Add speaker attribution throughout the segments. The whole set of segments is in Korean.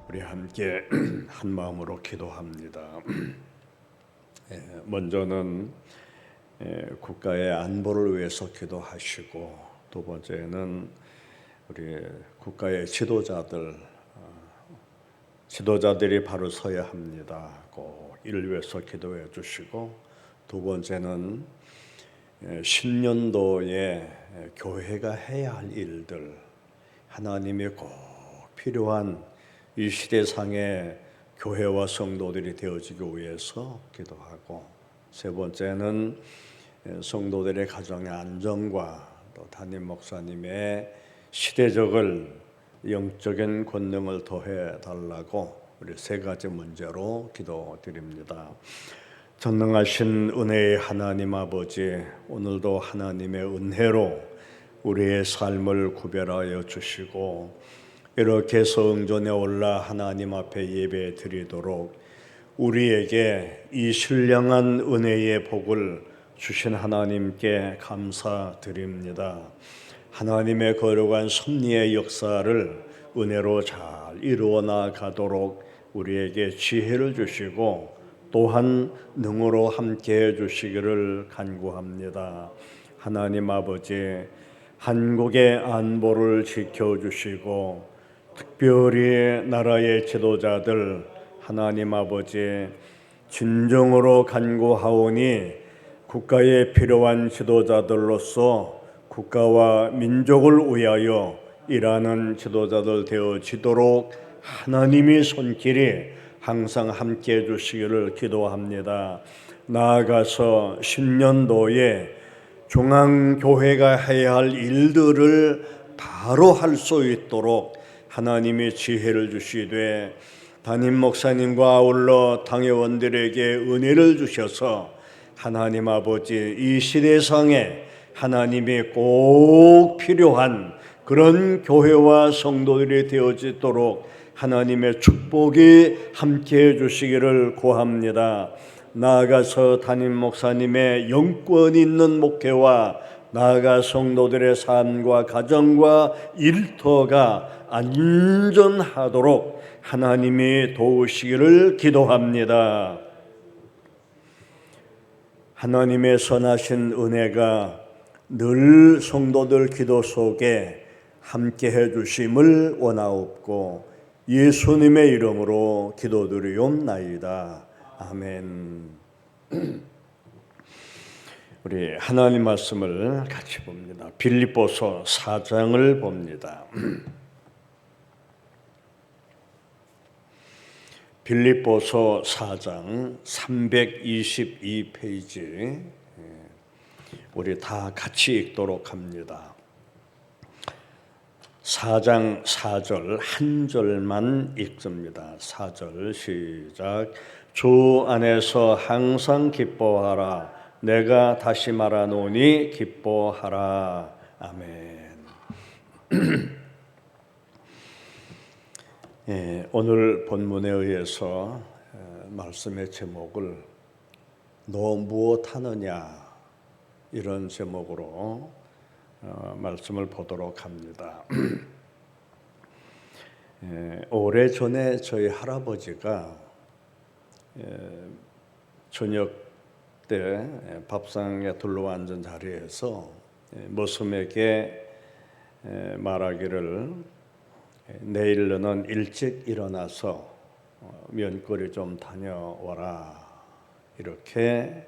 Speaker 1: 우리 함께 한 마음으로 기도합니다. 먼저는 국가의 안보를 위해서 기도하시고, 두 번째는 우리 국가의 지도자들이 바로 서야 합니다. 이를 위해서 기도해 주시고, 두 번째는 신년도에 교회가 해야 할 일들, 하나님이 꼭 필요한 이 시대상의 교회와 성도들이 되어지기 위해서 기도하고, 세 번째는 성도들의 가정의 안정과 또 담임 목사님의 시대적인 영적인 권능을 더해 달라고 우리 세 가지 문제로 기도드립니다. 전능하신 은혜의 하나님 아버지, 오늘도 하나님의 은혜로 우리의 삶을 구별하여 주시고, 이렇게 성전에 올라 하나님 앞에 예배 드리도록 우리에게 이 신령한 은혜의 복을 주신 하나님께 감사드립니다. 하나님의 거룩한 섭리의 역사를 은혜로 잘 이루어 나가도록 우리에게 지혜를 주시고 또한 능으로 함께해 주시기를 간구합니다. 하나님 아버지, 한국의 안보를 지켜주시고 특별히 나라의 지도자들, 하나님 아버지, 진정으로 간구하오니 국가에 필요한 지도자들로서 국가와 민족을 위하여 일하는 지도자들 되어지도록 하나님의 손길이 항상 함께해 주시기를 기도합니다. 나아가서 신년도에 중앙교회가 해야 할 일들을 바로 할 수 있도록 하나님의 지혜를 주시되, 담임 목사님과 아울러 당회원들에게 은혜를 주셔서 하나님 아버지, 이 시대상에 하나님이 꼭 필요한 그런 교회와 성도들이 되어지도록 하나님의 축복이 함께해 주시기를 구합니다. 나아가서 담임 목사님의 영권 있는 목회와 나아가 성도들의 삶과 가정과 일터가 안전하도록 하나님이 도우시기를 기도합니다. 하나님의 선하신 은혜가 늘 성도들 기도 속에 함께해 주심을 원하옵고 예수님의 이름으로 기도드리옵나이다. 아멘. 우리 하나님 말씀을 같이 봅니다. 빌립보서 4장을 봅니다. 빌립보서 4장 322페이지, 우리 다 같이 읽도록 합니다. 4장 4절 한 절만 읽습니다. 4절 시작. 주 안에서 항상 기뻐하라. 내가 다시 말하노니 기뻐하라. 아멘. 오늘 본문에 의해서 말씀의 제목을 너 무엇하느냐, 이런 제목으로 말씀을 보도록 합니다. 오래전에 저희 할아버지가 저녁 때 밥상에 둘러앉은 자리에서 모습에게 말하기를, 내일 너는 일찍 일어나서 면거리 좀 다녀와라, 이렇게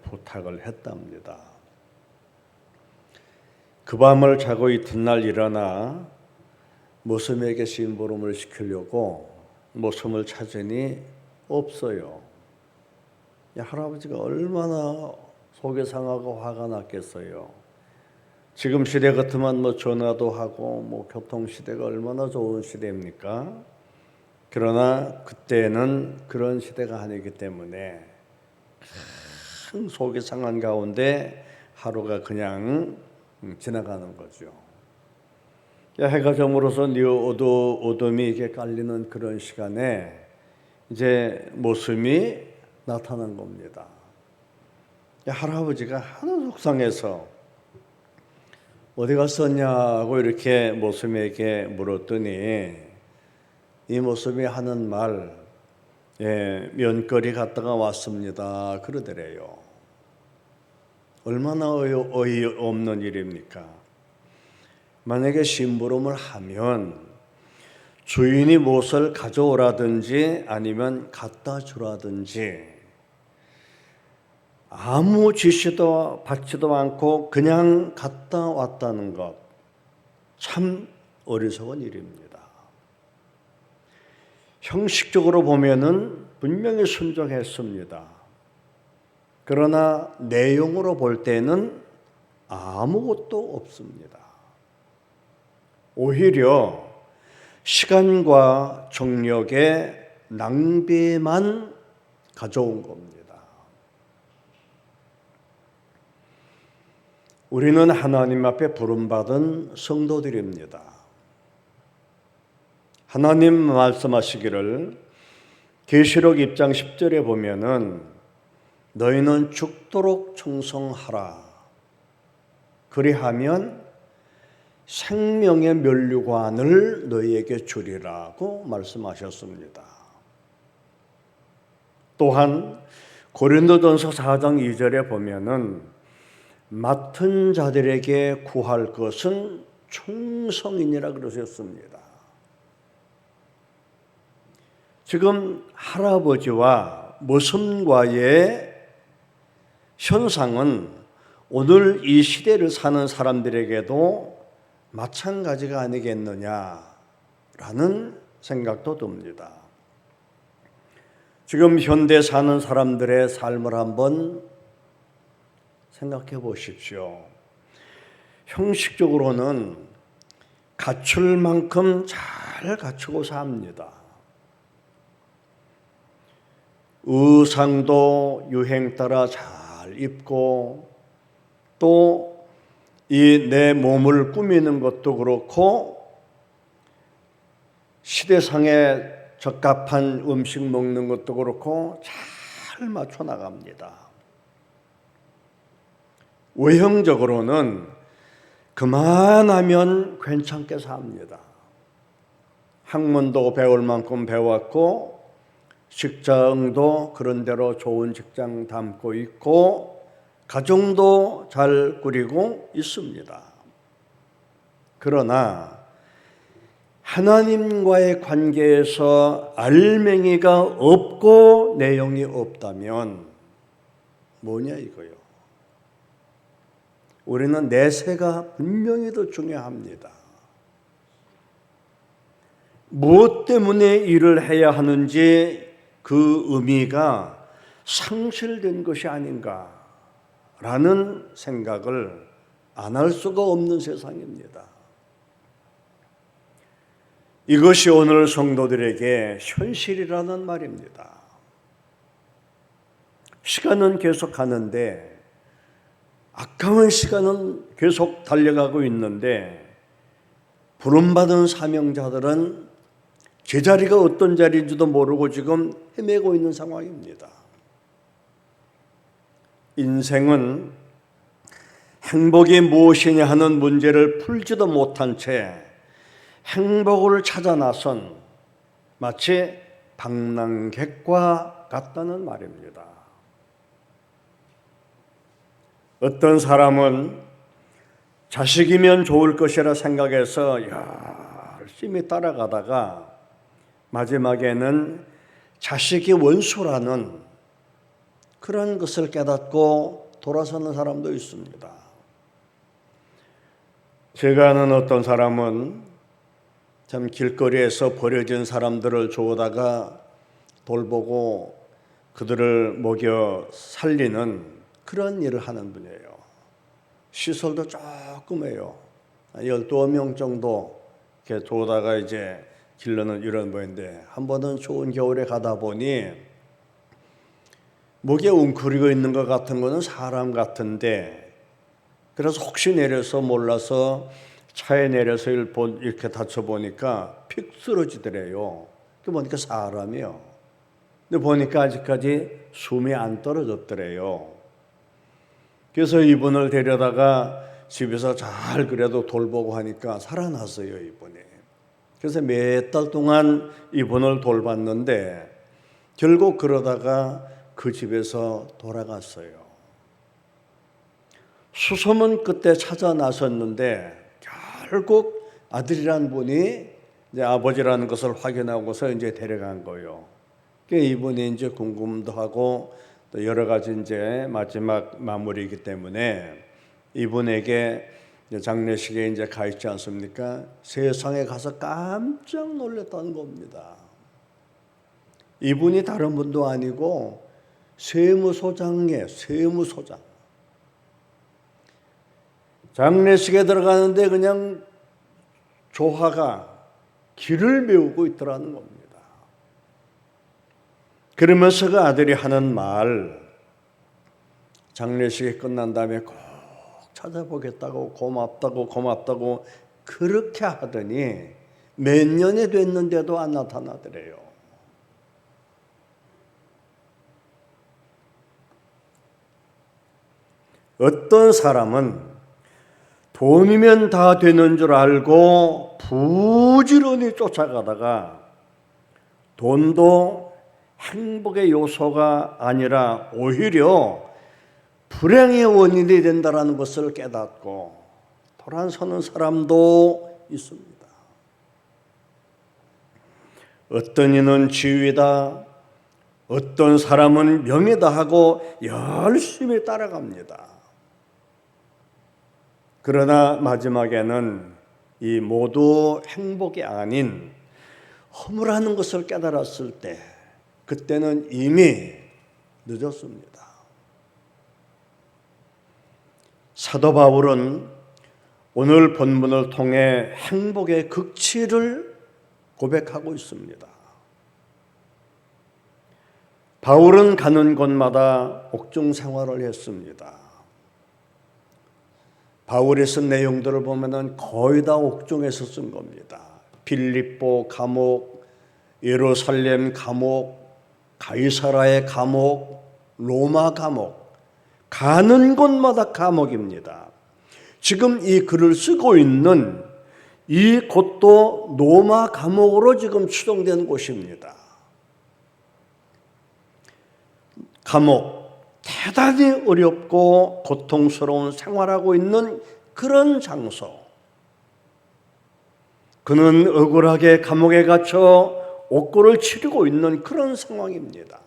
Speaker 1: 부탁을 했답니다. 그 밤을 자고 이튿날 일어나 모সম에게 심부름을 시키려고 모সম을 찾으니 없어요. 할아버지가 얼마나 속이 상하고 화가 났겠어요. 지금 시대 같으면 전화도 하고 교통 시대가 얼마나 좋은 시대입니까? 그러나 그때는 그런 시대가 아니기 때문에 큰 속이 상한 가운데 하루가 그냥 지나가는 거죠. 해가 저물어서 어둠이 이렇게 깔리는 그런 시간에 이제 모습이 나타난 겁니다. 할아버지가 하도 속상해서 어디 갔었냐고 이렇게 모সম에게 물었더니 이 모습이 하는 말, 면거리 갔다가 왔습니다. 그러더래요. 얼마나 어이없는 일입니까? 만약에 심부름을 하면 주인이 무엇을 가져오라든지 아니면 갖다 주라든지 아무 지시도 받지도 않고 그냥 갔다 왔다는 것, 참 어리석은 일입니다. 형식적으로 보면은 분명히 순종했습니다. 그러나 내용으로 볼 때는 아무것도 없습니다. 오히려 시간과 정력의 낭비만 가져온 겁니다. 우리는 하나님 앞에 부름받은 성도들입니다. 하나님 말씀하시기를 계시록 1장 10절에 보면은 너희는 죽도록 충성하라. 그리하면 생명의 면류관을 너희에게 주리라고 말씀하셨습니다. 또한 고린도전서 4장 2절에 보면은 맡은 자들에게 구할 것은 충성이니라 그러셨습니다. 지금 할아버지와 모সম과의 현상은 오늘 이 시대를 사는 사람들에게도 마찬가지가 아니겠느냐라는 생각도 듭니다. 지금 현대 사는 사람들의 삶을 한번 생각해 보십시오. 형식적으로는 갖출 만큼 잘 갖추고 삽니다. 의상도 유행 따라 잘 입고 또 이 내 몸을 꾸미는 것도 그렇고 시대상에 적합한 음식 먹는 것도 그렇고 잘 맞춰 나갑니다. 외형적으로는 그만하면 괜찮게 삽니다. 학문도 배울 만큼 배웠고 직장도 그런 대로 좋은 직장 담고 있고 가정도 잘 꾸리고 있습니다. 그러나 하나님과의 관계에서 알맹이가 없고 내용이 없다면 뭐냐 이거요. 우리는 내세가 분명히 더 중요합니다. 무엇 때문에 일을 해야 하는지 그 의미가 상실된 것이 아닌가라는 생각을 안 할 수가 없는 세상입니다. 이것이 오늘 성도들에게 현실이라는 말입니다. 시간은 계속 가는데 아까운 시간은 계속 달려가고 있는데 부름받은 사명자들은 제자리가 어떤 자리인지도 모르고 지금 헤매고 있는 상황입니다. 인생은 행복이 무엇이냐 하는 문제를 풀지도 못한 채 행복을 찾아 나선 마치 방랑객과 같다는 말입니다. 어떤 사람은 자식이면 좋을 것이라 생각해서 열심히 따라가다가 마지막에는 자식이 원수라는 그런 것을 깨닫고 돌아서는 사람도 있습니다. 제가 아는 어떤 사람은 참 길거리에서 버려진 사람들을 주워다가 돌보고 그들을 먹여 살리는 그런 일을 하는 분이에요. 시설도 조금 해요. 12명 정도 이렇게 두다가 이제 길러는 이런 분인데 한 번은 추운 겨울에 가다 보니 목에 웅크리고 있는 것 같은 거는 사람 같은데 그래서 혹시 내려서 몰라서 차에 내려서 이렇게 다쳐보니까 픽 쓰러지더래요. 보니까 사람이요. 근데 보니까 아직까지 숨이 안 떨어졌더래요. 그래서 이분을 데려다가 집에서 잘 그래도 돌보고 하니까 살아났어요, 이분이. 그래서 몇 달 동안 이분을 돌봤는데 결국 그러다가 그 집에서 돌아갔어요. 수소문 그때 찾아 나섰는데 결국 아들이란 분이 이제 아버지라는 것을 확인하고서 이제 데려간 거예요. 이분이 이제 궁금도 하고 또 여러 가지 이제 마지막 마무리이기 때문에 이분에게 장례식에 이제 가 있지 않습니까? 세상에 가서 깜짝 놀랐다는 겁니다. 이분이 다른 분도 아니고 세무소장이에요. 세무소장. 장례식에 들어가는데 그냥 조화가 길을 메우고 있더라는 겁니다. 그러면서 그 아들이 하는 말, 장례식이 끝난 다음에 꼭 찾아보겠다고 고맙다고 그렇게 하더니 몇 년이 됐는데도 안 나타나더래요. 어떤 사람은 돈이면 다 되는 줄 알고 부지런히 쫓아가다가 돈도 행복의 요소가 아니라 오히려 불행의 원인이 된다는 것을 깨닫고 돌아서는 사람도 있습니다. 어떤 이는 지위다, 어떤 사람은 명예다 하고 열심히 따라갑니다. 그러나 마지막에는 이 모두 행복이 아닌 허물하는 것을 깨달았을 때 그때는 이미 늦었습니다. 사도 바울은 오늘 본문을 통해 행복의 극치를 고백하고 있습니다. 바울은 가는 곳마다 옥중 생활을 했습니다. 바울이 쓴 내용들을 보면 거의 다 옥중에서 쓴 겁니다. 빌립보 감옥, 예루살렘 감옥, 가이사라의 감옥, 로마 감옥, 가는 곳마다 감옥입니다. 지금 이 글을 쓰고 있는 이 곳도 로마 감옥으로 지금 추정된 곳입니다. 감옥, 대단히 어렵고 고통스러운 생활하고 있는 그런 장소. 그는 억울하게 감옥에 갇혀 옥고를 치르고 있는 그런 상황입니다.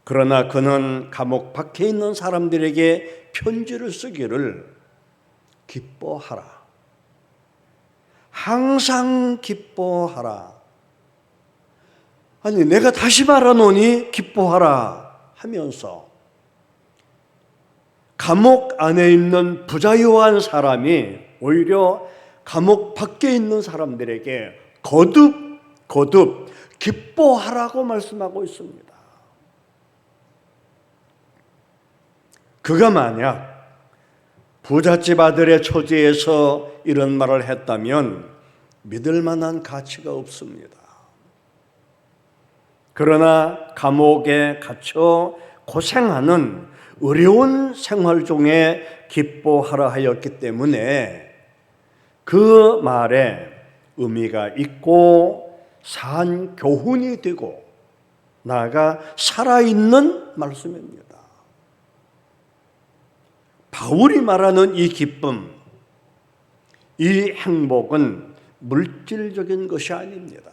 Speaker 1: 그러나 그는 감옥 밖에 있는 사람들에게 편지를 쓰기를 기뻐하라. 항상 기뻐하라. 아니, 내가 다시 말하노니 기뻐하라 하면서 감옥 안에 있는 부자유한 사람이 오히려 감옥 밖에 있는 사람들에게 거듭 기뻐하라고 말씀하고 있습니다. 그가 만약 부잣집 아들의 처지에서 이런 말을 했다면 믿을 만한 가치가 없습니다. 그러나 감옥에 갇혀 고생하는 어려운 생활 중에 기뻐하라 하였기 때문에 그 말에 의미가 있고 산 교훈이 되고 나아가 살아있는 말씀입니다. 바울이 말하는 이 기쁨, 이 행복은 물질적인 것이 아닙니다.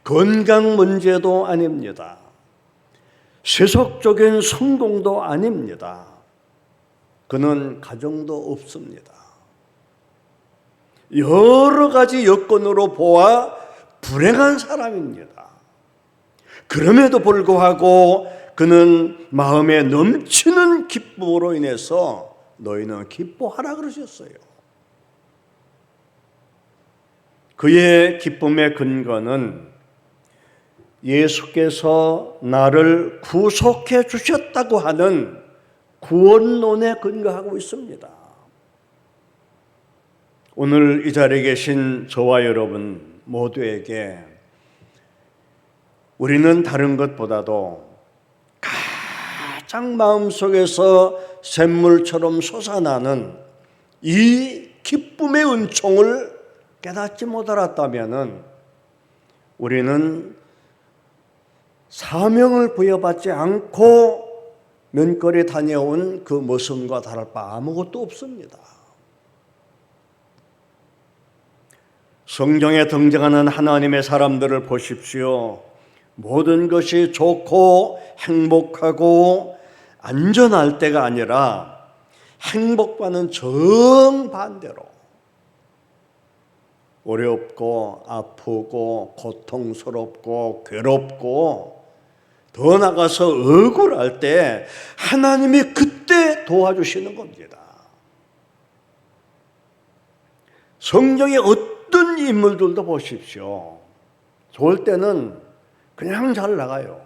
Speaker 1: 건강 문제도 아닙니다. 세속적인 성공도 아닙니다. 그는 가정도 없습니다. 여러 가지 여건으로 보아 불행한 사람입니다. 그럼에도 불구하고 그는 마음에 넘치는 기쁨으로 인해서 너희는 기뻐하라 그러셨어요. 그의 기쁨의 근거는 예수께서 나를 구속해 주셨다고 하는 구원론에 근거하고 있습니다. 오늘 이 자리에 계신 저와 여러분 모두에게 우리는 다른 것보다도 가장 마음속에서 샘물처럼 솟아나는 이 기쁨의 은총을 깨닫지 못하였다면은 우리는 사명을 부여받지 않고 면거리 다녀온 그 모습과 다를 바 아무것도 없습니다. 성경에 등장하는 하나님의 사람들을 보십시오. 모든 것이 좋고 행복하고 안전할 때가 아니라 행복과는 정반대로 어렵고 아프고 고통스럽고 괴롭고 더 나가서 억울할 때 하나님이 그때 도와주시는 겁니다. 성경의 어떤 인물들도 보십시오. 좋을 때는 그냥 잘 나가요.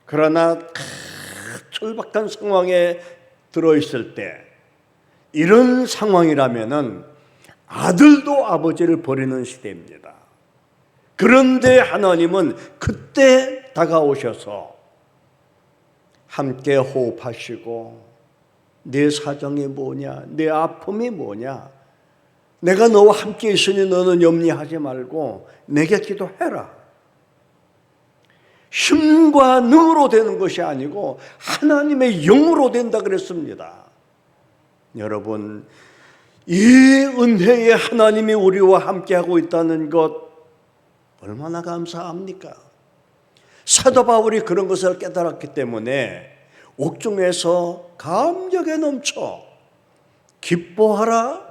Speaker 1: 그러나 절박한 상황에 들어있을 때 이런 상황이라면은 아들도 아버지를 버리는 시대입니다. 그런데 하나님은 그때 다가오셔서 함께 호흡하시고 네 사정이 뭐냐, 네 아픔이 뭐냐, 내가 너와 함께 있으니 너는 염려하지 말고 내게 기도해라. 힘과 능으로 되는 것이 아니고 하나님의 영으로 된다 그랬습니다. 여러분, 이 은혜의 하나님이 우리와 함께하고 있다는 것 얼마나 감사합니까? 사도 바울이 그런 것을 깨달았기 때문에 옥중에서 감격에 넘쳐 기뻐하라,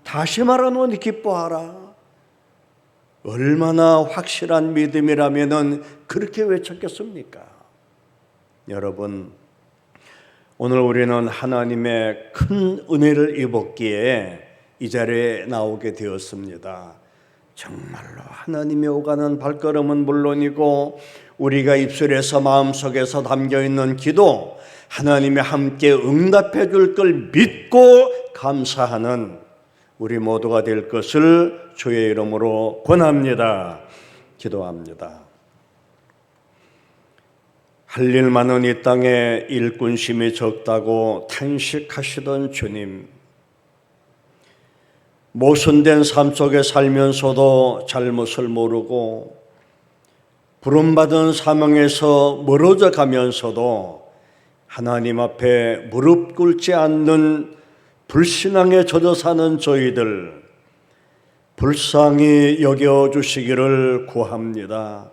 Speaker 1: 다시 말하노니 기뻐하라. 얼마나 확실한 믿음이라면은 그렇게 외쳤겠습니까? 여러분, 오늘 우리는 하나님의 큰 은혜를 입었기에 이 자리에 나오게 되었습니다. 정말로 하나님이 오가는 발걸음은 물론이고 우리가 입술에서 마음속에서 담겨있는 기도 하나님이 함께 응답해 줄 걸 믿고 감사하는 우리 모두가 될 것을 주의 이름으로 권합니다. 기도합니다. 할 일 많은 이 땅에 일꾼심이 적다고 탄식하시던 주님, 모순된 삶 속에 살면서도 잘못을 모르고 부름받은 사명에서 멀어져 가면서도 하나님 앞에 무릎 꿇지 않는 불신앙에 젖어 사는 저희들 불쌍히 여겨주시기를 구합니다.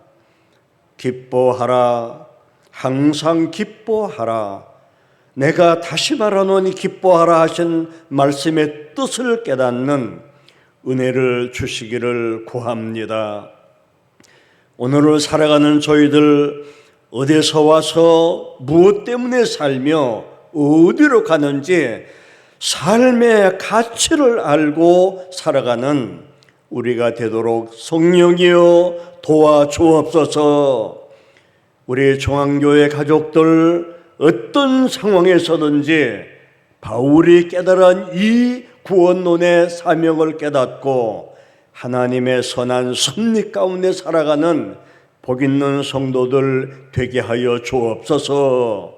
Speaker 1: 기뻐하라, 항상 기뻐하라. 내가 다시 말하노니 기뻐하라 하신 말씀의 뜻을 깨닫는 은혜를 주시기를 구합니다. 오늘을 살아가는 저희들 어디서 와서 무엇 때문에 살며 어디로 가는지 삶의 가치를 알고 살아가는 우리가 되도록 성령이여 도와주옵소서. 우리 중앙교회 가족들 어떤 상황에서든지 바울이 깨달은 이 구원론의 사명을 깨닫고 하나님의 선한 섭리 가운데 살아가는 복 있는 성도들 되게 하여 주옵소서.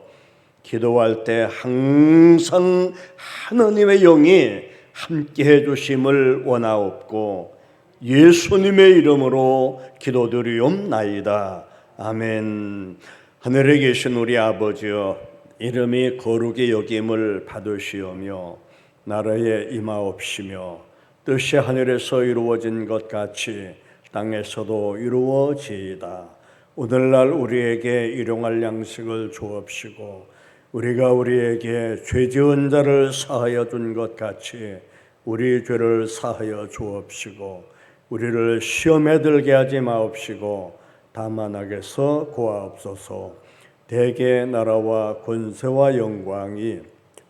Speaker 1: 기도할 때 항상 하나님의 영이 함께해 주심을 원하옵고 예수님의 이름으로 기도드리옵나이다. 아멘. 하늘에 계신 우리 아버지여, 이름이 거룩히 여김을 받으시오며 나라에 임하옵시며 뜻이 하늘에서 이루어진 것 같이 땅에서도 이루어지이다. 오늘날 우리에게 일용할 양식을 주옵시고 우리가 우리에게 죄 지은 자를 사하여 준 것 같이 우리 죄를 사하여 주옵시고 우리를 시험에 들게 하지 마옵시고 다만 악에서 구하옵소서. 대개 나라와 권세와 영광이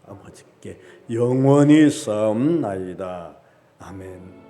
Speaker 1: 아버지께 영원히 싸움나이다. 아멘.